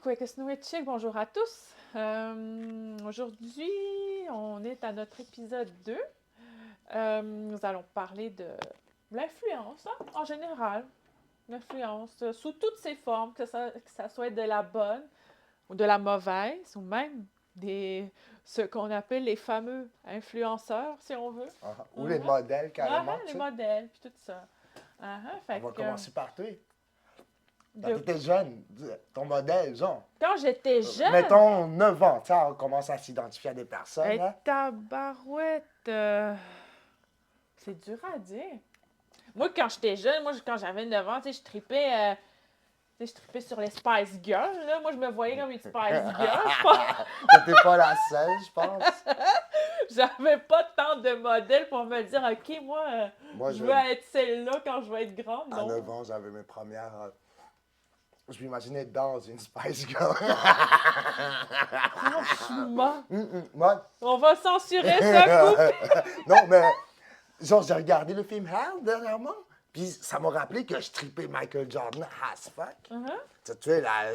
Kwekesnuechik, bonjour à tous. Aujourd'hui, on est à notre épisode 2. Nous allons parler de l'influence, hein, en général. L'influence sous toutes ses formes, que ça soit de la bonne ou de la mauvaise, ou même ce qu'on appelle les fameux influenceurs, si on veut. Ou les modèles carrément, Les tu sais. modèles, puis tout ça. On Fait va que, commencer par toi. Quand tu de... étais jeune, ton modèle, genre, Quand j'étais jeune, mettons 9 ans, tu sais, on commence à s'identifier à des personnes, hey, hein. tabarouette, c'est dur à dire. Moi, quand j'étais jeune, quand j'avais 9 ans, tu sais, je tripais sur les Spice Girls, là. Moi, je me voyais comme une Spice Girl. T'étais pas la seule, je pense. J'avais pas tant de modèles pour me dire, OK, moi, Moi, je veux être celle-là quand je vais être grande. à Non. 9 ans, j'avais mes premières. Je m'imaginais dans une Spice Girl. Franchement, Moi, on va censurer ça, coupe. non, mais genre, j'ai regardé le film Hell dernièrement, puis ça m'a rappelé que je tripais Michael Jordan as fuck. Tu sais, là,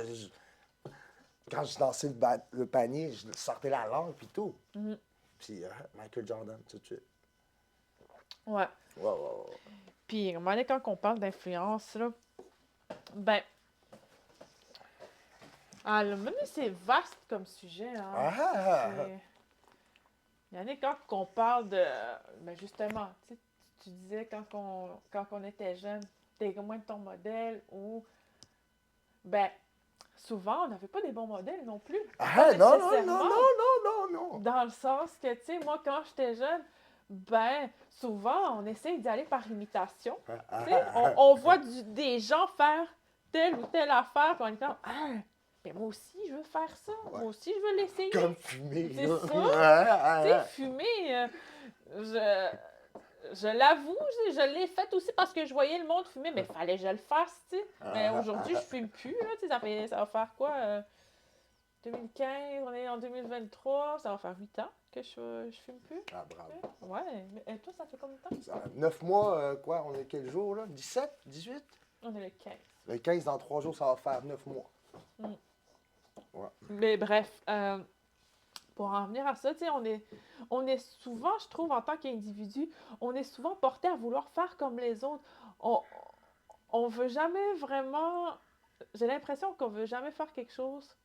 quand je dansais le panier, je sortais la langue, puis tout. Puis Michael Jordan, tout de suite. Ouais. Wow. Puis, à un moment donné, quand on parle d'influence, là, ben, même c'est vaste comme sujet, hein. Il y en a quand on parle de. Ben justement, tu disais quand on était jeune, t'es moins de ton modèle ou. Ben, souvent, on n'avait pas des bons modèles non plus. Pas Non. nécessairement. Dans le sens que, tu sais, moi, quand j'étais jeune, ben, souvent, on essaye d'y aller par imitation. Tu sais, on voit des gens faire telle ou telle affaire, puis on est comme, mais moi aussi, je veux faire ça. Ouais. Moi aussi, je veux l'essayer. Comme fumer. C'est ça. Tu sais, fumer, je l'avoue, je l'ai fait aussi parce que je voyais le monde fumer, mais il fallait que je le fasse, tu sais. Mais aujourd'hui, je fume plus, là, tu sais, ça va faire quoi, 2015, on est en 2023, ça va faire 8 ans que je fume plus. Ah, bravo. Ouais, mais toi, ça fait combien de temps? 9 mois, quoi, on est quel jour, là? 17, 18? On est le 15. Le 15, dans 3 jours, ça va faire 9 mois. Ouais. Mais bref, pour en venir à ça, tu sais, on est souvent, je trouve, en tant qu'individu, on est souvent porté à vouloir faire comme les autres. On veut jamais vraiment. J'ai l'impression qu'on veut jamais faire quelque chose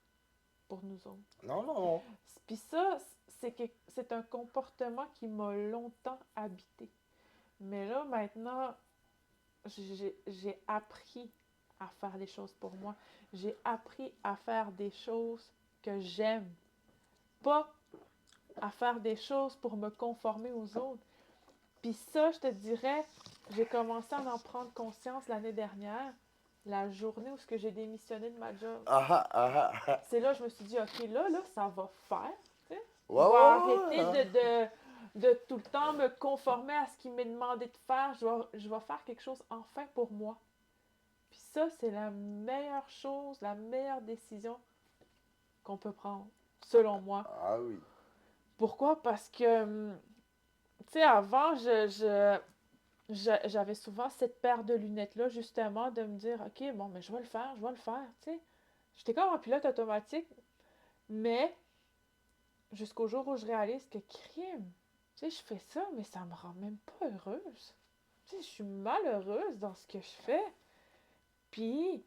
pour nous autres. Non. Puis ça, c'est un comportement qui m'a longtemps habité. Mais là, maintenant, j'ai appris à faire des choses pour moi. J'ai appris à faire des choses que j'aime. Pas à faire des choses pour me conformer aux autres. Puis ça, je te dirais, j'ai commencé à en prendre conscience l'année dernière, la journée où j'ai démissionné de ma job. C'est là que je me suis dit, OK, là, ça va faire. Tu sais. Je vais arrêter de tout le temps me conformer à ce qu'il m'est demandé de faire. Je vais faire quelque chose enfin pour moi. Puis ça, c'est la meilleure chose, la meilleure décision qu'on peut prendre, selon moi. Ah oui. Pourquoi? Parce que, tu sais, avant, j'avais souvent cette paire de lunettes-là, justement, de me dire, OK, bon, mais je vais le faire, tu sais. J'étais comme en pilote automatique, mais jusqu'au jour où je réalise que crime, tu sais, je fais ça, mais ça me rend même pas heureuse. Tu sais, je suis malheureuse dans ce que je fais. Puis,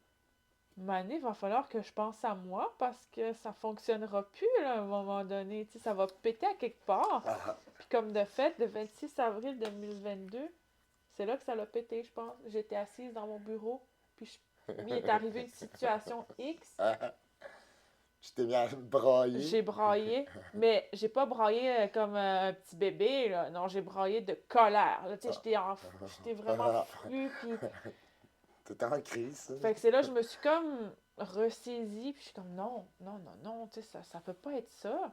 Mané, il va falloir que je pense à moi parce que ça fonctionnera plus là, à un moment donné. Tu sais, ça va péter à quelque part. Puis comme de fait, le 26 avril 2022, c'est là que ça l'a pété, je pense. J'étais assise dans mon bureau, puis il est arrivé une situation X. Tu t'es mis à brailler. J'ai braillé, mais j'ai pas braillé comme un petit bébé, là. Non, j'ai braillé de colère. Là, tu sais, j'étais vraiment fru, puis... T'étais en crise, ça. Fait que c'est là que je me suis comme ressaisie, puis je suis comme non, tu sais, ça peut pas être ça.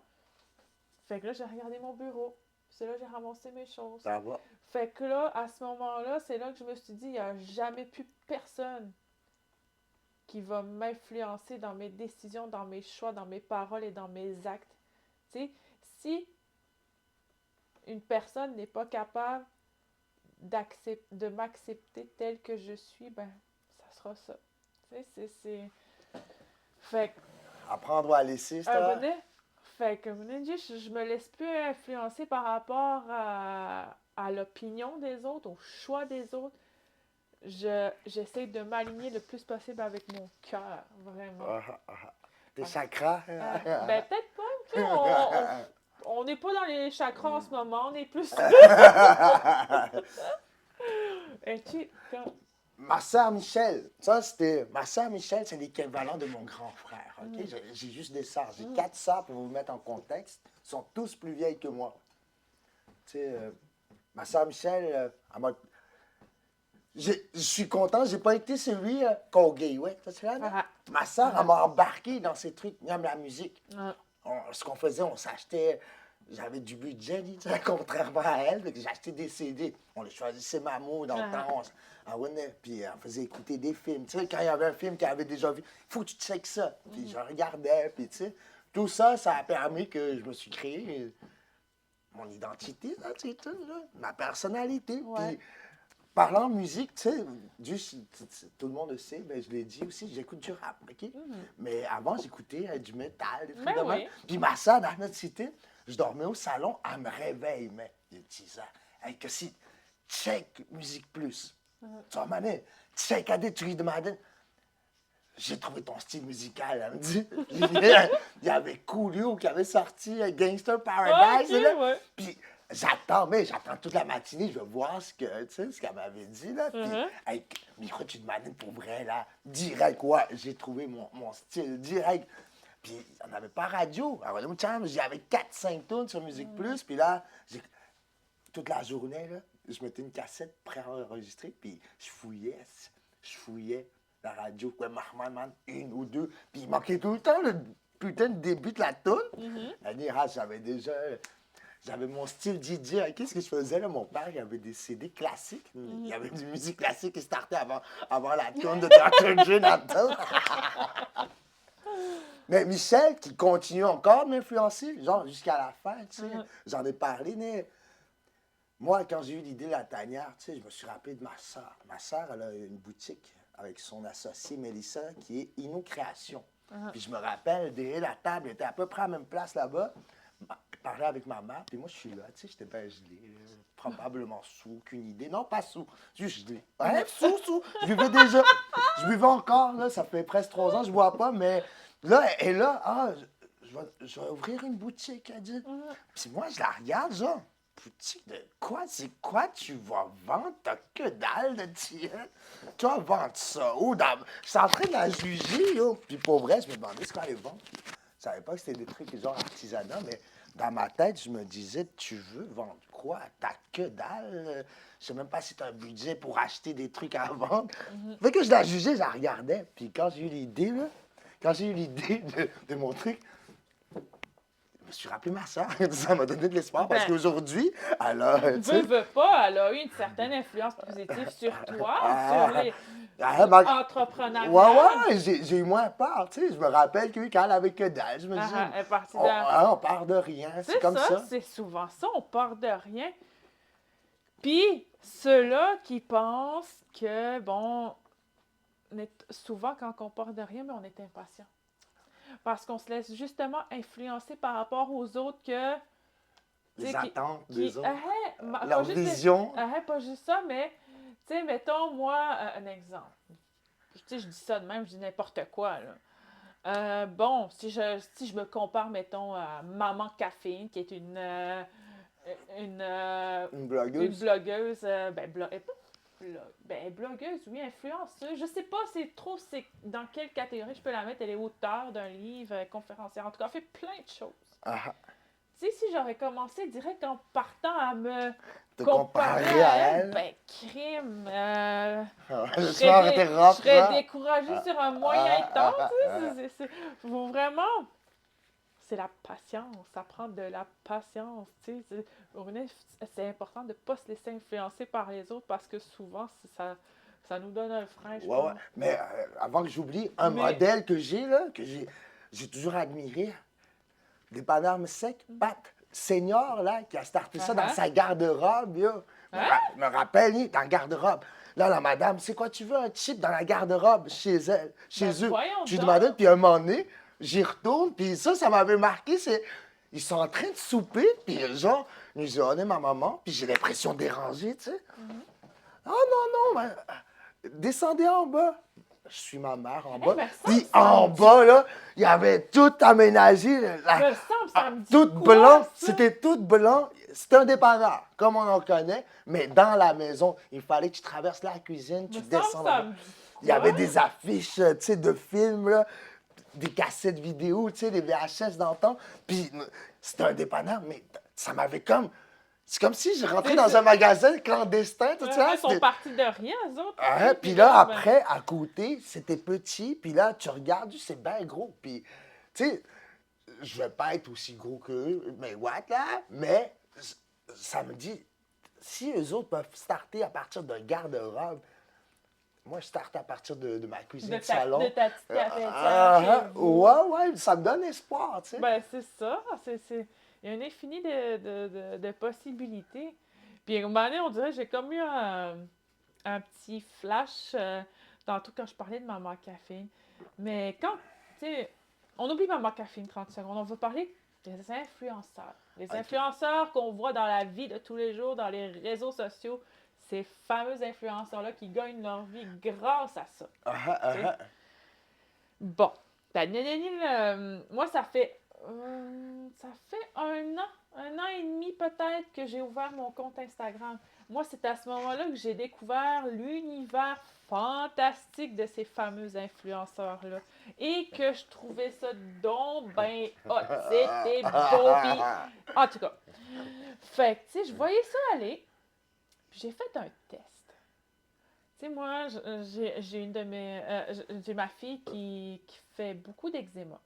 Fait que là, j'ai regardé mon bureau. C'est là que j'ai ramassé mes choses. Ça va. Fait que là, à ce moment-là, c'est là que je me suis dit, il n'y a jamais plus personne qui va m'influencer dans mes décisions, dans mes choix, dans mes paroles et dans mes actes. Tu sais, si une personne n'est pas capable de m'accepter telle que je suis, ben, ça sera ça. Tu sais, Fait Apprendre ou à laisser, c'est un ça? bonnet. Fait que je me laisse plus influencer par rapport à l'opinion des autres, au choix des autres. J'essaie de m'aligner le plus possible avec mon cœur, vraiment. Tes chakras? Ben, peut-être pas. Tu sais, on n'est pas dans les chakras en ce moment, on est plus. Et tu, Ma sœur Michel, ma sœur Michel, c'est l'équivalent de mon grand frère. OK? J'ai juste des sœurs. J'ai 4 sœurs pour vous mettre en contexte. Ils sont tous plus vieilles que moi. Tu sais, ma sœur Michel, elle m'a. Je suis content, j'ai pas été celui gay, ouais, c'est là, là? Ma sœur, elle m'a embarqué dans ces trucs, même la musique. Ce qu'on faisait, on s'achetait. J'avais du budget, contrairement à elle. J'ai acheté des CD. On les choisissait Maman dans le temps. Puis on faisait écouter des films. Tu sais, quand il y avait un film qu'elle avait déjà vu, il faut que tu checkes ça. Puis je regardais. Puis tu sais, tout ça, ça a permis que je me suis créé mon identité, là, tu sais, ma personnalité. Ouais. Puis parlant de musique, tu sais, tout le monde le sait, mais je l'ai dit aussi, j'écoute du rap, OK? Mais avant, j'écoutais du métal, des trucs de même. Puis ma soeur, dans notre cité, je dormais au salon, elle me réveille, mais il dit ça. Hey, que si, check Musique Plus. Tu vois, mané, check à des trucs de Madden. J'ai trouvé ton style musical, elle me dit. Il y avait Coolio qui avait sorti Gangster Paradise. Là. Puis j'attends toute la matinée, je vais voir ce qu'elle m'avait dit. Là. Puis, hey, micro, tu demandes pour vrai, là. Direct, ouais, j'ai trouvé mon style direct. Puis, on n'avait pas radio. Alors, j'avais 4-5 tunes sur Musique Plus. Puis là, toute la journée, là, je mettais une cassette pré-enregistrée. Puis, je fouillais la radio, quoi, man, une ou deux. Puis, il manquait tout le temps le putain de début de la tune. J'avais mon style DJ. Qu'est-ce que je faisais, là? Mon père, il avait des CD classiques. Il y avait du musique classique qui startait avant la tune de Dr. Dre Nathan. Mais Michel, qui continue encore de m'influencer, genre jusqu'à la fin, tu sais. J'en ai parlé, mais moi, quand j'ai eu l'idée de la tanière, tu sais, je me suis rappelé de ma soeur. Ma soeur, elle a une boutique avec son associée Mélissa, qui est Inno Création. Puis je me rappelle, derrière la table, elle était à peu près à la même place là-bas. Je parlais avec ma mère, puis moi, je suis là, tu sais, j'étais bien gelé, probablement sous, aucune idée. Non, pas sous, juste gelé. Ouais, sous. Je buvais encore, là, ça fait presque 3 ans, je bois pas, mais là, elle est là, je vais ouvrir une boutique, elle dit. Puis moi, je la regarde, genre, boutique de quoi? C'est quoi tu vas vendre? T'as que dalle de tienne. Tu vas vendre ça où? Je suis en train de la juger, yo. Puis pour vrai, je me demandais ce qu'elle allait vendre. Je savais pas que c'était des trucs genre artisanaux, mais dans ma tête, je me disais, tu veux vendre quoi? T'as que dalle? Je sais même pas si tu as un budget pour acheter des trucs à vendre. Fait que je la jugeais, je la regardais. Puis quand j'ai eu l'idée, de mon truc, je me suis rappelé ma soeur. Ça m'a donné de l'espoir parce qu'aujourd'hui, elle a. Veux pas, elle a eu une certaine influence positive sur toi, sur les entrepreneurs. Ouais, j'ai eu moins peur, tu sais. Je me rappelle que quand elle avait que dalle, je me dis, on part de rien, c'est comme ça. C'est souvent ça, on part de rien. Puis, ceux-là qui pensent que, bon, souvent quand on part de rien, mais on est impatient. Parce qu'on se laisse justement influencer par rapport aux autres que... Les attentes des autres, leur vision. Pas juste ça, mais, tu sais, mettons, moi, un exemple. Tu sais, je dis ça de même, je dis n'importe quoi, là. Bon, si je me compare, mettons, à Maman Caféine, qui est une blogueuse, blogueuse, oui, influenceuse. Je sais pas, c'est dans quelle catégorie je peux la mettre. Elle est auteure d'un livre, conférencière. En tout cas, elle fait plein de choses. Tu sais, si j'aurais commencé direct en partant à me comparer à elle, ben, crime. Je serais découragée sur un moyen temps. Vraiment, c'est la patience. Ça prend de la patience. Tu sais. C'est important de ne pas se laisser influencer par les autres parce que souvent, ça nous donne un frein, je pense. Ouais. Mais avant que j'oublie, modèle que j'ai toujours admiré, des panames secs, Pat Senior, là, qui a starté ça dans sa garde-robe, yo. Je me rappelle, dans le garde-robe. Là, la madame, c'est quoi, tu veux un chip dans la garde-robe chez elle, chez eux? voyons Je lui donc. demandais, puis un moment donné, j'y retourne, puis ça m'avait marqué, c'est... Ils sont en train de souper, puis genre, ils disent, on est ma maman, puis j'ai l'impression de déranger, tu sais. Ah non, non, descendez en bas. Je suis ma mère en bas. me semble Puis que ça en me dit- bas, là, il y avait tout aménagé. Me semble, ça me dit Tout quoi, blanc. ça? C'était tout blanc. C'était un dépanneur, comme on en connaît. Mais dans la maison, il fallait que tu traverses la cuisine, tu Me semble, descends ça là-bas. me dit Il y avait quoi? des affiches, tu sais, de films, là, des cassettes vidéo, tu sais, des VHS d'antan. Puis c'était un dépanneur, mais ça m'avait comme... C'est comme si je rentrais dans un magasin clandestin, tout ça. Ils sont partis de rien, eux autres. Ah, puis là, après, à côté, c'était petit. Puis là, tu regardes, c'est bien gros. Puis, tu sais, je vais pas être aussi gros qu'eux, mais what, là? Mais ça me dit, si eux autres peuvent starter à partir d'un garde-robe, moi, je starte à partir de ma cuisine de salon. De ta petite cafetière chez vous. Ouais, ça me donne espoir, tu sais. Ben, c'est ça. Il y a un infini de possibilités. Puis, à un moment donné, on dirait que j'ai comme eu un petit flash tantôt quand je parlais de Maman Café. Mais quand, tu sais, on oublie Maman Café 30 secondes. On va parler des influenceurs. Les influenceurs qu'on voit dans la vie de tous les jours, dans les réseaux sociaux. Ces fameux influenceurs-là qui gagnent leur vie grâce à ça. Bon. Moi, ça fait un an et demi peut-être que j'ai ouvert mon compte Instagram. Moi, c'est à ce moment-là que j'ai découvert l'univers fantastique de ces fameux influenceurs-là. Et que je trouvais ça donc ben hot. C'était beau. Puis, en tout cas. Fait que, tu sais, je voyais ça aller. Puis j'ai fait un test. Tu sais, moi, j'ai une de mes... j'ai ma fille qui fait beaucoup d'eczéma.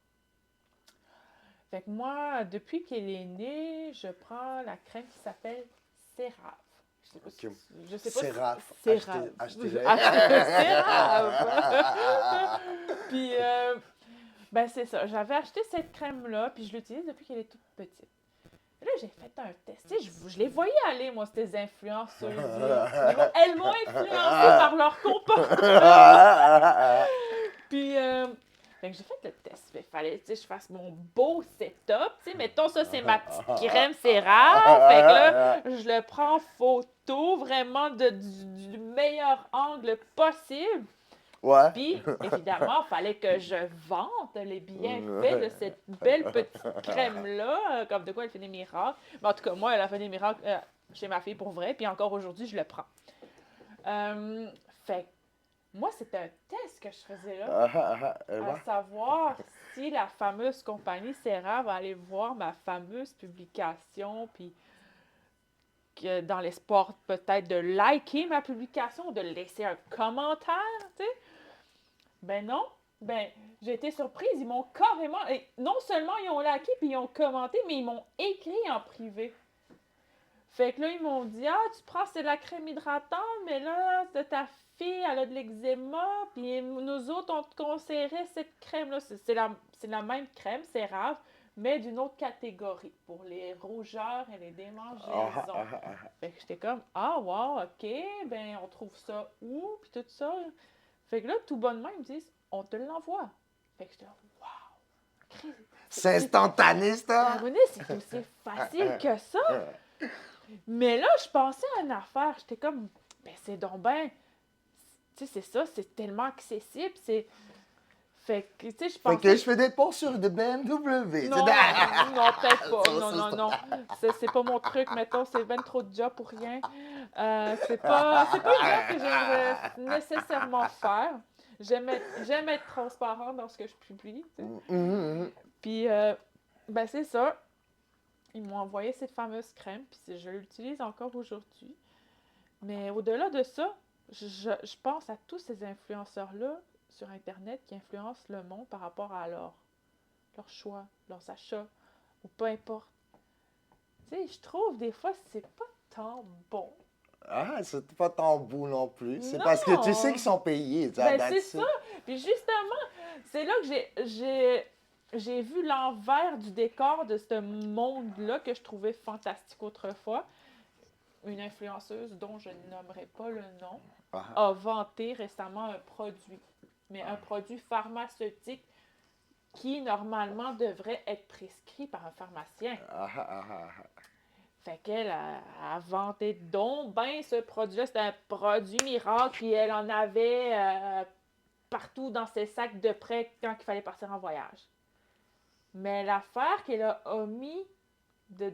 Fait que moi, depuis qu'elle est née, je prends la crème qui s'appelle CeraVe. Je sais pas CeraVe. CeraVe. Achetez-le. CeraVe. Puis, ben c'est ça. J'avais acheté cette crème-là, puis je l'utilise depuis qu'elle est toute petite. Là, j'ai fait un test. Tu sais, je les voyais aller, moi, ces influenceuses. Elles m'ont influencée par leur comportement. Puis, fait que j'ai fait le test. Il fallait que je fasse mon beau setup. Tu sais, mettons, ça, c'est ma petite crème CeraVe. Fait que là, je le prends en photo, vraiment du meilleur angle possible. Ouais. Puis, évidemment, il fallait que je vante les bienfaits de cette belle petite crème-là, comme de quoi elle fait des miracles. Mais en tout cas, moi, elle a fait des miracles chez ma fille pour vrai, puis encore aujourd'hui, je le prends. Fait que, moi, c'était un test que je faisais là, à savoir si la fameuse compagnie CeraVe va aller voir ma fameuse publication, puis que dans l'espoir peut-être de liker ma publication, de laisser un commentaire, tu sais. Ben non. Ben, j'ai été surprise. Ils m'ont carrément... Et non seulement ils ont liké puis ils ont commenté, mais ils m'ont écrit en privé. Fait que là, ils m'ont dit « Ah, tu prends, c'est de la crème hydratante, mais là, ta fille, elle a de l'eczéma, puis nous autres, on te conseillerait cette crème-là. » C'est la même crème, CeraVe, mais d'une autre catégorie, pour les rougeurs et les démangeaisons. Fait que j'étais comme « Ah, wow, OK, ben, on trouve ça où? » Puis tout ça. Fait que là, tout bonnement, ils me disent « On te l'envoie. » Fait que j'étais « Wow! » C'est instantané, ça! C'est aussi facile que ça! Mais là, je pensais à une affaire. J'étais comme, ben c'est donc ben... Tu sais, c'est ça, c'est tellement accessible, c'est... Fait que, tu sais, je pensais... Fait que je fais des ponts sur de BMW. Non, peut-être pas. Non. C'est pas mon truc, mettons, c'est ben trop de job pour rien. C'est pas une job que j'aimerais nécessairement faire. J'aime être transparente dans ce que je publie, tu sais. Puis, ben c'est ça. Ils m'ont envoyé cette fameuse crème, puis je l'utilise encore aujourd'hui. Mais au-delà de ça, je pense à tous ces influenceurs-là sur Internet qui influencent le monde par rapport à leur choix, leurs achats, ou peu importe. Tu sais, je trouve des fois c'est pas tant bon. Ah, c'est pas tant beau non plus. C'est Non. parce que tu sais qu'ils sont payés. Ben, c'est ça. Puis justement, c'est là que j'ai vu l'envers du décor de ce monde-là que je trouvais fantastique autrefois. Une influenceuse dont je ne nommerai pas le nom. a vanté récemment un produit, mais un produit pharmaceutique qui, normalement, devrait être prescrit par un pharmacien. Fait qu'elle a vanté donc ben ce produit-là. C'était un produit miracle, puis elle en avait partout dans ses sacs de prêt quand il fallait partir en voyage. Mais l'affaire qu'elle a omis ben,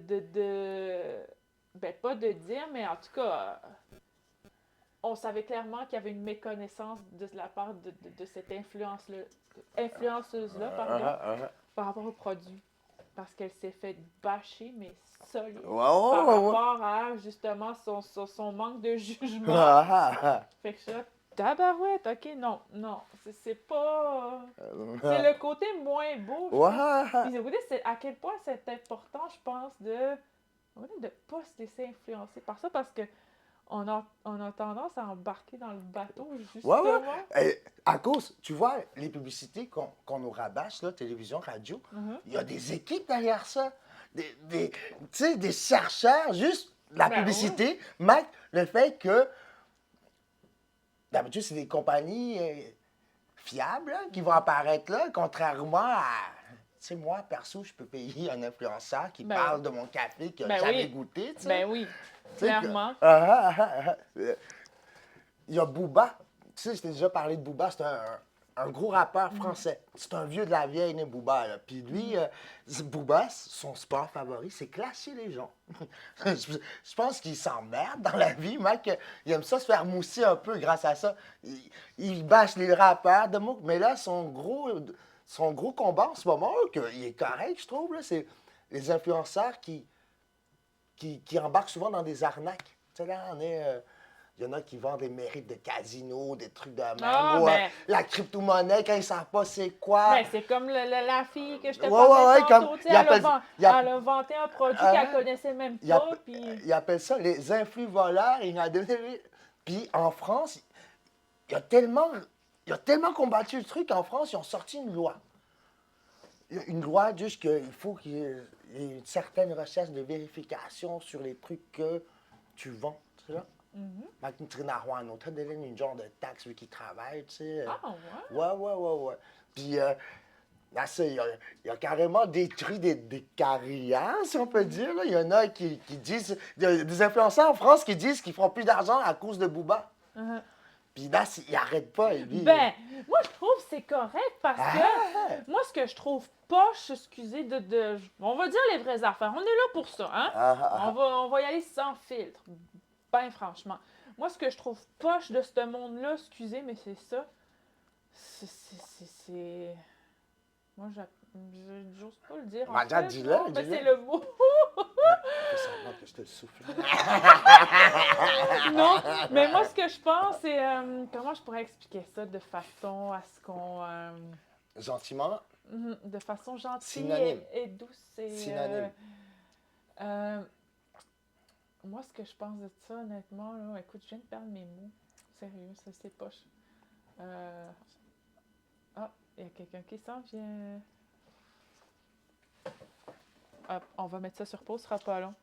pas de dire, mais en tout cas, on savait clairement qu'il y avait une méconnaissance de la part de cette influenceuse-là, par rapport au produit. Parce qu'elle s'est fait bâcher, mais solide. Par rapport à, justement, son manque de jugement. Fait que je suis là, tabarouette, ok, non, c'est pas... c'est le côté moins beau, je pense. Puis vous voyez, c'est à quel point c'est important, je pense, de pas se laisser influencer par ça, parce que on a tendance à embarquer dans le bateau, justement. À cause, tu vois, les publicités qu'on nous rabâche, là, télévision, radio, il y a des équipes derrière ça. Tu sais, des chercheurs, juste la publicité, marque le fait que, d'habitude, c'est des compagnies fiables là, qui vont apparaître là, contrairement à... Tu sais, moi, perso, je peux payer un influenceur qui parle de mon café qu'il n'a jamais goûté, tu sais. Ben oui, clairement. Il y a Booba. Tu sais, je t'ai déjà parlé de Booba. C'est un gros rappeur français. C'est un vieux de la vieille, né, Booba. Là. Puis lui, Booba, son sport favori, c'est clasher les gens. Je pense qu'il s'emmerde dans la vie, mec. Il aime ça se faire mousser un peu grâce à ça. Il bâche les rappeurs de mots. Mais là, son gros combat en ce moment, il est correct, je trouve, là, c'est les influenceurs qui embarquent souvent dans des arnaques. Tu sais, là, il y en a qui vendent des mérites de casino, des trucs de même. La crypto-monnaie, quand ils ne savent pas c'est quoi. Ben, c'est comme la fille que je te parlais tantôt. Elle a vanté un produit qu'elle ne connaissait même pas. Ils appellent ça les influx-voleurs. Puis en France, il a tellement combattu le truc qu'en France, ils ont sorti une loi. Une loi juste qu'il faut qu'il y ait une certaine recherche de vérification sur les trucs que tu vends. Tu sais là? Avec une trinarouane, tu as une genre de taxe vu qu'il travaille, tu sais. Ouais. Puis là, il a carrément détruit des carrières, si on peut dire. Là. Il y en a qui disent, des influenceurs en France qui disent qu'ils feront plus d'argent à cause de Booba. Puis là, il n'arrête pas. Moi, je trouve que c'est correct parce que moi, ce que je trouve poche, excusez, on va dire les vraies affaires. On est là pour ça, hein? On va y aller sans filtre. Ben, franchement. Moi, ce que je trouve poche de ce monde-là, excusez, mais c'est ça. C'est... Moi, j'ose pas le dire. Dis-le. C'est le mot. Ça va que je te le souffle. Non, mais moi, ce que je pense, c'est... comment je pourrais expliquer ça de façon à ce qu'on... Gentiment? De façon gentille Synonyme. et douce. Synonyme. Moi, ce que je pense de ça, honnêtement, là, écoute, je viens de perdre mes mots. Sérieux, ça, c'est poche. Il y a quelqu'un qui s'en vient. Hop, on va mettre ça sur pause, ce sera pas long.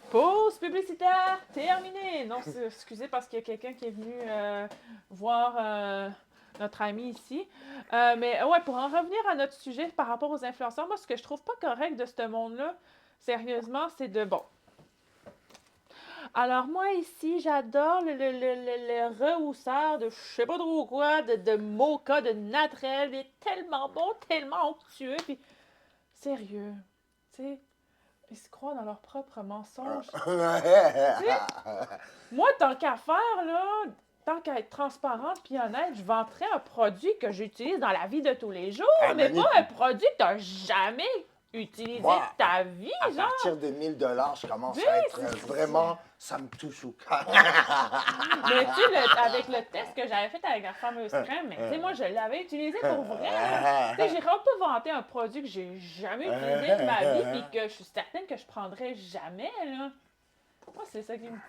Pause publicitaire terminée! Non, excusez, parce qu'il y a quelqu'un qui est venu voir notre ami ici. Mais ouais, pour en revenir à notre sujet par rapport aux influenceurs, moi, ce que je trouve pas correct de ce monde-là, sérieusement, c'est de... Bon. Alors, moi, ici, j'adore le rehausseur de je sais pas trop quoi, de mocha, de naturel. Il est tellement bon, tellement onctueux. Puis, sérieux, tu sais, ils se croient dans leur propre mensonge. Moi, tant qu'à faire, là, tant qu'à être transparente puis honnête, je vendrais un produit que j'utilise dans la vie de tous les jours, mais pas un produit que tu n'as jamais utilisé de ta vie, à genre. À partir de 1 000 $ je commence à être vraiment... Ça me touche au cœur. Mais tu sais, avec le test que j'avais fait avec la fameuse crème, mais tu sais, moi, je l'avais utilisé pour vrai. Tu sais, j'ai vraiment pas vanté un produit que j'ai jamais utilisé de ma vie puis que je suis certaine que je prendrais jamais, là. Moi, c'est ça qui me...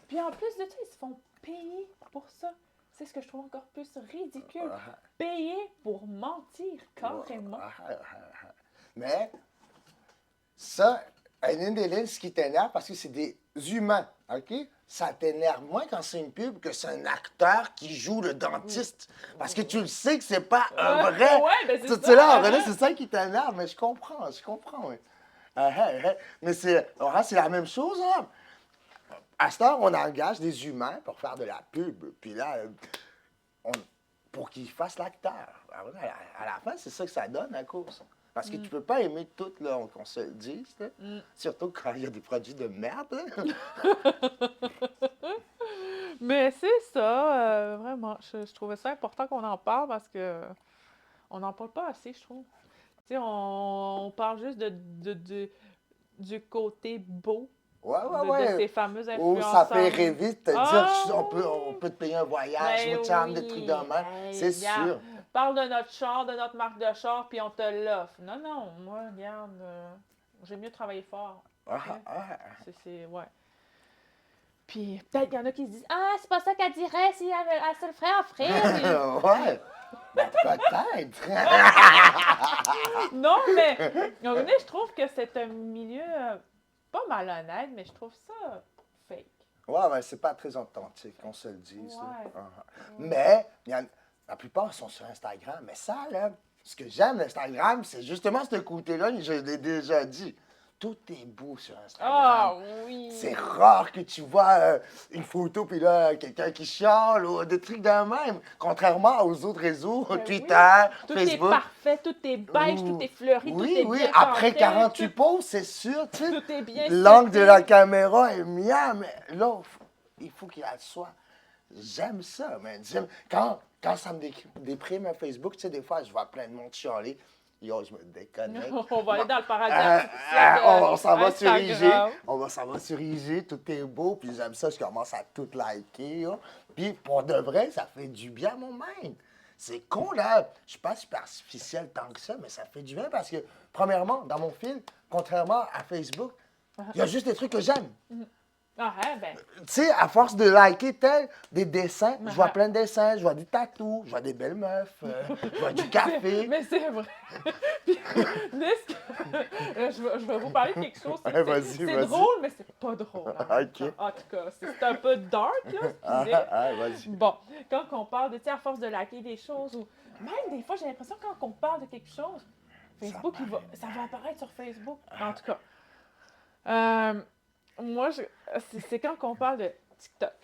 Puis en plus de ça, ils se font payer pour ça. C'est ce que je trouve encore plus ridicule. Payer pour mentir, carrément. Mais ça, Une des lignes, ce qui t'énerve, parce que c'est des humains, OK? Ça t'énerve moins quand c'est une pub que c'est un acteur qui joue le dentiste. Parce que tu le sais que c'est pas un vrai. Ouais, ben c'est Tu sais, ça. là, en vrai, c'est ça qui t'énerve, mais je comprends, oui. Mais c'est la même chose, hein? À ce temps, on engage des humains pour faire de la pub. Puis là, on- pour qu'ils fassent l'acteur. Alors, à la fin, c'est ça que ça donne à cause. Parce que tu peux pas aimer tout, là, qu'on se le dise. Là. Surtout quand il y a des produits de merde. Là. Mais c'est ça, vraiment. Je trouvais ça important qu'on en parle parce que on n'en parle pas assez, je trouve. Tu sais, on parle juste du côté beau de Ouais. ces fameux Ou ça fait influenceurs. rêver de te dire, Ah on peut te payer un voyage, ben ou tu as des trucs de oui! main. Hey, C'est regarde, sûr. parle de notre char, de notre marque de char, puis on te l'offre. Non, non, moi, regarde, j'ai mieux travaillé fort. Tu sais. Ouais. Puis peut-être qu'il y en a qui se disent ah, c'est pas ça qu'elle dirait si elle se le ferait offrir. Ouais. Ben, peut-être. Non, mais honnêtement, je trouve que c'est un milieu pas malhonnête, mais je trouve ça fake. Ouais, c'est pas très authentique, qu'on se le dise. Là. Ouais. Mais, la plupart sont sur Instagram. Mais ça, là, ce que j'aime d'Instagram, c'est justement ce côté-là, je l'ai déjà dit. Tout est beau sur Instagram. Ah oui! C'est rare que tu vois une photo, puis là, quelqu'un qui chiale ou des trucs de même. Contrairement aux autres réseaux, Ben Twitter, tout Facebook. est parfait, tout est beige, tout est fleuri, tout est bien Après cadré, 48 poses, c'est sûr, tu sais. tout est bien L'angle de seté. la caméra est mieux, mais là, il faut qu'il soit. J'aime ça, man. Quand ça me déprime à Facebook, tu sais, des fois, je vois plein de monde chialer. Yo, je me déconnecte. On va aller dans le paradis artificiel On s'en va sur IG. Instagram. On s'en va sur IG, tout est beau, puis j'aime ça, je commence à tout liker. Là. Puis pour de vrai, ça fait du bien à mon mind. C'est con, là. Je suis pas superficiel tant que ça, mais ça fait du bien parce que, premièrement, dans mon fil, contrairement à Facebook, il y a juste des trucs que j'aime. Ah, hein, ben. Tu sais, à force de liker des dessins, je vois plein de dessins, je vois des tatous, je vois des belles meufs, je vois du café. Mais c'est vrai. Puis, je vais vous parler de quelque chose. C'est drôle, mais c'est pas drôle. OK. En tout cas, c'est un peu dark, là, Vas-y. Bon, quand on parle de, tu sais, à force de liker des choses, ou même des fois, j'ai l'impression que quand on parle de quelque chose, Facebook, ça va apparaître sur Facebook. En tout cas. Moi, c'est quand on parle de TikTok.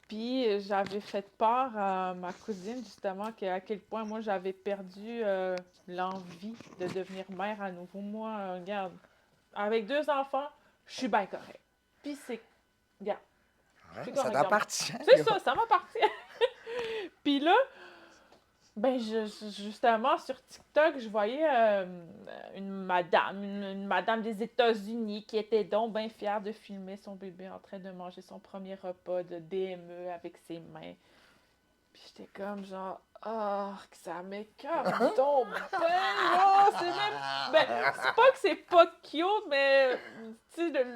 Puis j'avais fait part à ma cousine, justement, à quel point moi j'avais perdu l'envie de devenir mère à nouveau. Moi, regarde, avec 2 enfants, je suis bien correct. Puis regarde. Ouais, ça t'appartient. C'est ça m'appartient. Puis là, ben, justement, sur TikTok, je voyais une madame des États-Unis qui était donc bien fière de filmer son bébé en train de manger son premier repas de DME avec ses mains. Puis j'étais comme genre, que ça m'écoeure donc ben non, c'est même... Ben, c'est pas que c'est pas cute, mais, tu sais,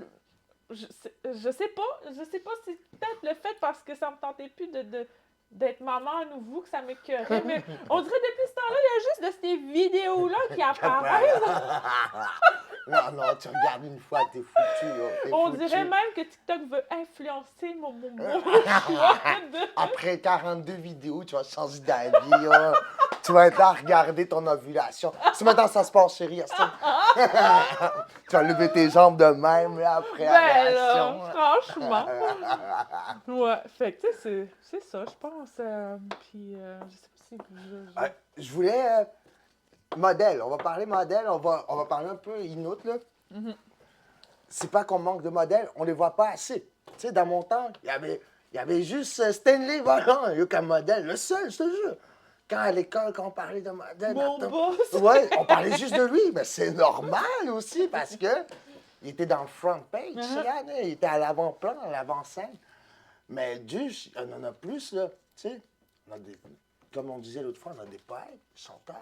je sais pas si c'est peut-être le fait parce que ça me tentait plus d'être maman à nouveau que ça m'écœurait, mais on dirait depuis ce temps-là, il y a juste de ces vidéos-là qui apparaissent. Non, tu regardes une fois, t'es foutu. On dirait même que TikTok veut influencer mon choix Après 42 vidéos, tu vas changer d'avis. Tu vas être là à regarder ton ovulation. Si maintenant ça se passe, chérie, tu vas lever tes jambes de même là, après la réaction. Franchement. Ouais, fait que tu sais, c'est ça, je pense. Puis, je sais pas si je voulais modèle. On va parler modèle. On va parler un peu inoutre, là. C'est pas qu'on manque de modèles, on les voit pas assez. Tu sais, dans mon temps, il y avait juste Stanley Volant comme modèle, le seul, je te jure. Quand à l'école, quand on parlait de modèle, mon boss! ouais, on parlait juste de lui, mais c'est normal aussi parce que il était dans le front page, il était à l'avant-plan, à l'avant-scène. Mais Dieu, on en a plus, là, tu sais. Comme on disait l'autre fois, on a des poètes, des chanteurs.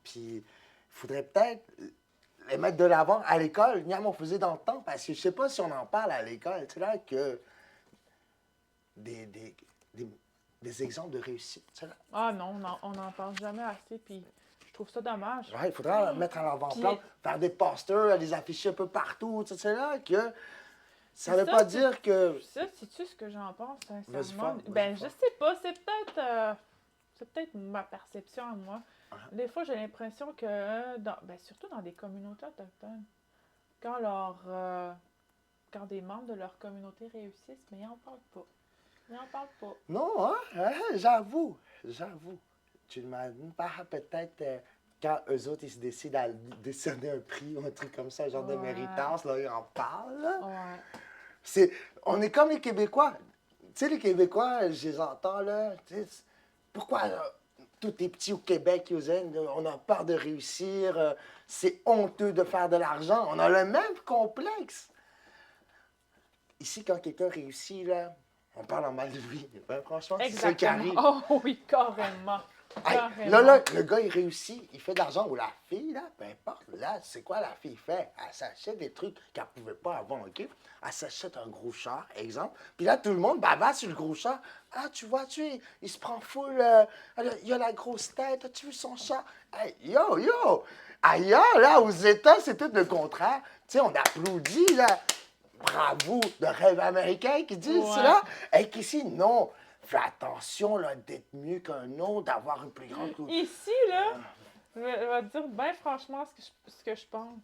Puis, il faudrait peut-être les mettre de l'avant à l'école. On faisait dans le temps, parce que je sais pas si on en parle à l'école. Tu sais, là, que des exemples de réussite. Tu sais, là. Ah non, on n'en parle jamais assez, puis je trouve ça dommage. Ouais, il faudra mettre en avant-plan, faire des posters, les afficher un peu partout, tout ça, que ça veut pas dire que... Ça, sais-tu ce que j'en pense, Vas-y sincèrement? fort, Ben, je sais pas, c'est peut-être ma perception à moi. Des fois, j'ai l'impression que, surtout dans des communautés autochtones, quand des membres de leur communauté réussissent, mais ils n'en parlent pas. Ils n'en parlent pas. Non, hein? J'avoue. Tu m'imagines pas peut-être quand eux autres, ils se décident à décerner un prix ou un truc comme ça, un genre de méritance, là, ils en parlent. Là. Ouais. On est comme les Québécois. Tu sais, les Québécois, je les entends, là. Pourquoi tous les petits au Québec, on a peur de réussir, c'est honteux de faire de l'argent. On a le même complexe. Ici, quand quelqu'un réussit, là, on parle en mal de lui. Ben, franchement, c'est ça qui arrive. Oh oui, carrément. Hey, là, le gars, il réussit, il fait de l'argent. Ou la fille, là, peu importe. Là, c'est quoi la fille fait? Elle s'achète des trucs qu'elle ne pouvait pas avant, OK? Elle s'achète un gros char, exemple. Puis là, tout le monde va sur le gros char. Ah, tu vois, il se prend full. Il a la grosse tête. As-tu vu son char? Hey, yo! Ailleurs, là, aux États, c'est tout le contraire. Tu sais, on applaudit, là. Bravo, le rêve américain qui dit cela. Et qu'ici, non. Fais attention là, d'être mieux qu'un autre, d'avoir une plus grande... Ici, là, je vais te dire bien franchement ce que je pense.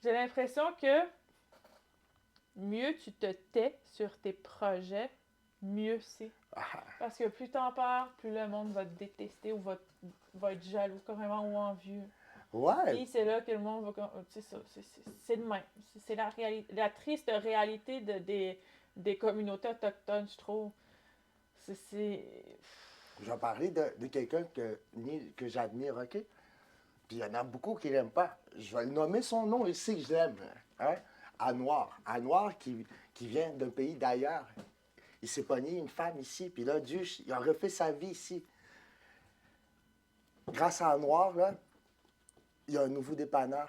J'ai l'impression que mieux tu te tais sur tes projets, mieux c'est. Parce que plus t'en parles, plus le monde va te détester ou va être jaloux carrément ou envieux. Ouais. Puis c'est là que le monde va... C'est ça, c'est de même. C'est la triste réalité des communautés autochtones, je trouve. Je vais parler de quelqu'un que j'admire, OK? Puis il y en a beaucoup qui ne l'aiment pas. Je vais le nommer son nom ici, je l'aime. Hein? Anwar. Anwar qui vient d'un pays d'ailleurs. Il s'est pogné une femme ici, puis là, Dieu, il a refait sa vie ici. Grâce à Anwar, là, il y a un nouveau dépanneur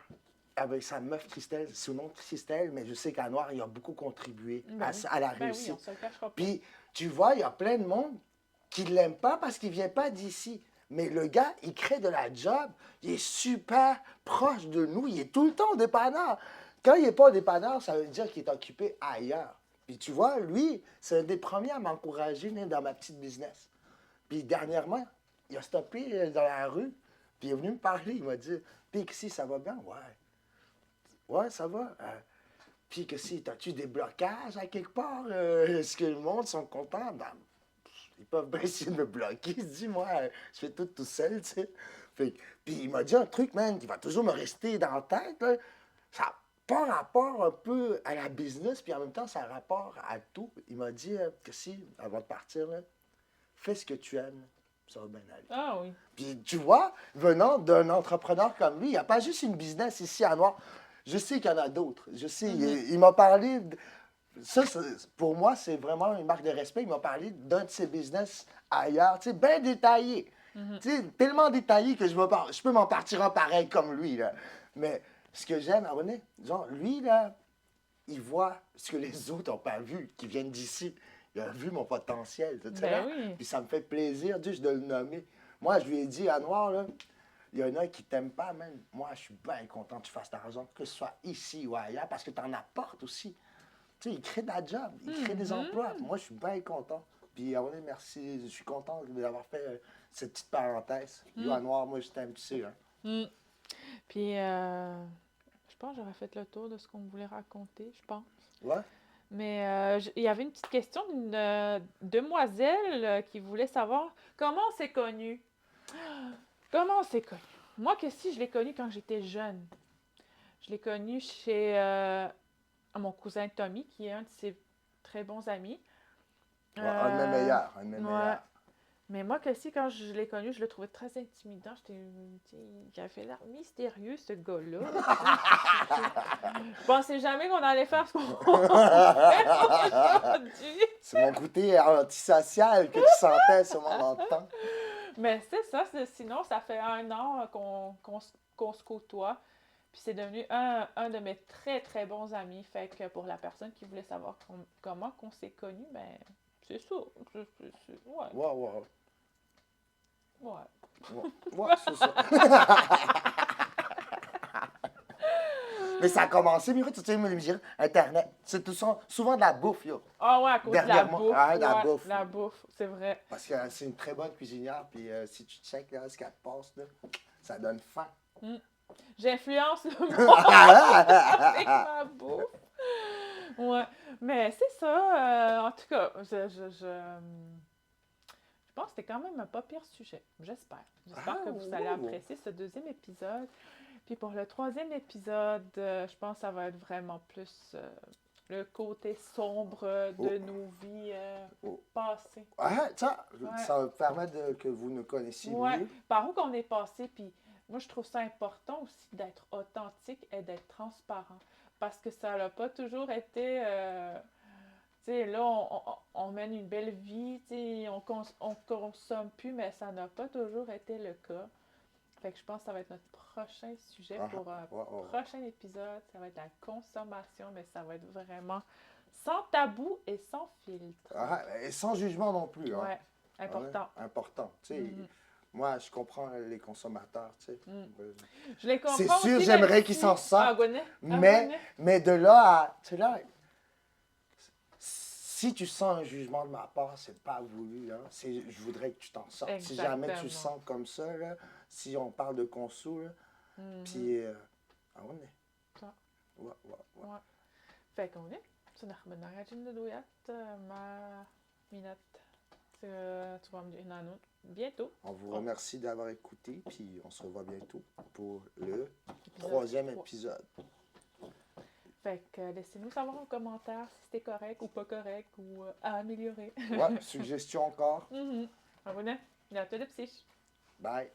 avec sa meuf Christelle, son nom Christelle, mais je sais qu'Anwar, il a beaucoup contribué à la réussite. Oui, on se le cachera pas. Puis, tu vois, il y a plein de monde qui ne l'aime pas parce qu'il ne vient pas d'ici. Mais le gars, il crée de la job, il est super proche de nous, il est tout le temps au dépanneur. Quand il n'est pas au dépanneur, ça veut dire qu'il est occupé ailleurs. Puis tu vois, lui, c'est un des premiers à m'encourager dans ma petite business. Puis dernièrement, il a stoppé dans la rue, puis il est venu me parler, il m'a dit « Puis ici, ça va bien? » « Ouais. » « Ouais, ça va. Puis que si, as-tu des blocages à quelque part? Est-ce que le monde sont contents? Ben, ils peuvent bien essayer de me bloquer. Il se dit, moi, je fais tout seul, tu sais. Puis il m'a dit un truc, man, qui va toujours me rester dans la tête. Là. Ça n'a pas rapport un peu à la business, puis en même temps, ça a rapport à tout. Il m'a dit que si, avant de partir, là, fais ce que tu aimes, ça va bien aller. Ah oui. Puis tu vois, venant d'un entrepreneur comme lui, il n'y a pas juste une business ici à Noir. Je sais qu'il y en a d'autres. Je sais, il m'a parlé... Ça, pour moi, c'est vraiment une marque de respect. Il m'a parlé d'un de ses business ailleurs, tu sais, bien détaillé. Tu sais, tellement détaillé que je peux m'en partir un pareil comme lui, là. Mais ce que j'aime, genre, lui, là, il voit ce que les autres n'ont pas vu, qui viennent d'ici. Il a vu mon potentiel, tu sais, oui. Puis ça me fait plaisir juste de le nommer. Moi, je lui ai dit, à Noir, là, il y en a qui t'aiment pas, même. Moi, je suis bien content que tu fasses de l'argent, que ce soit ici ou ailleurs, parce que tu en apportes aussi. Tu sais, il crée de la job, il crée des emplois. Moi, je suis bien content. Puis, merci, je suis content d'avoir fait cette petite parenthèse. Yo, Noir, moi, je t'aime, tu sais. Hein. Puis, je pense que j'aurais fait le tour de ce qu'on voulait raconter, je pense. Ouais. Mais il y avait une petite question d'une demoiselle qui voulait savoir comment on s'est connus. Comment on s'est connus? Moi, que si je l'ai connu quand j'étais jeune. Je l'ai connu chez mon cousin Tommy, qui est un de ses très bons amis. Ouais, un de mes meilleurs, meilleurs. Mais moi, que si, quand je l'ai connu, je le trouvais très intimidant. Il avait l'air mystérieux, ce gars-là. Je pensais jamais qu'on allait faire ce qu'on fait aujourd'hui. C'est mon côté antisocial que tu sentais ce moment de temps. Mais c'est ça. Sinon, ça fait 1 an qu'on se côtoie. Puis c'est devenu un de mes très, très bons amis. Fait que pour la personne qui voulait savoir comment qu'on s'est connus, ben, c'est ça. Ouais. Wow. Ouais. Ouais, c'est ça. Mais ça a commencé, Miro, tu sais, me dire, Internet. C'est souvent de la bouffe, yo. Ah ouais, à cause de la Dernièrement. bouffe. Ah, de la Ouais, bouffe. la bouffe, c'est vrai. Parce que c'est une très bonne cuisinière, puis si tu checkes là, ce qu'elle passe, là, ça donne faim. J'influence le monde avec ma bouffe. Ouais, mais c'est ça. En tout cas, je pense que c'était quand même un pas pire sujet. J'espère. J'espère que vous allez apprécier ce deuxième épisode. Puis pour le troisième épisode, je pense que ça va être vraiment plus le côté sombre de nos vies passées. Ça va permettre que vous nous connaissiez mieux. Par où qu'on est passé, puis moi je trouve ça important aussi d'être authentique et d'être transparent. Parce que ça n'a pas toujours été... tu sais, là, on mène une belle vie, tu sais, on consomme plus, mais ça n'a pas toujours été le cas. Fait que je pense que ça va être notre prochain sujet pour un prochain épisode. Ça va être la consommation, mais ça va être vraiment sans tabou et sans filtre. Et sans jugement non plus. Ouais, important. Important. Tu sais, moi, je comprends les consommateurs, tu sais. Je les comprends. C'est sûr, j'aimerais qu'ils s'en sortent. Mais de là à... Tu sais, là... Si tu sens un jugement de ma part, c'est pas voulu. Hein. Je voudrais que tu t'en sortes. Si jamais tu le sens comme ça, là, si on parle de conso, là, puis... on est. Ouais. Fait qu'on est. Tu n'as pas de douillat, ma minute. Tu vas me dire une autre bientôt. On vous remercie d'avoir écouté, puis on se revoit bientôt pour le troisième épisode. Fait que laissez-nous savoir en commentaire si c'était correct ou pas correct ou à améliorer. Suggestion encore. Abonnez. À tout le psych. Bye.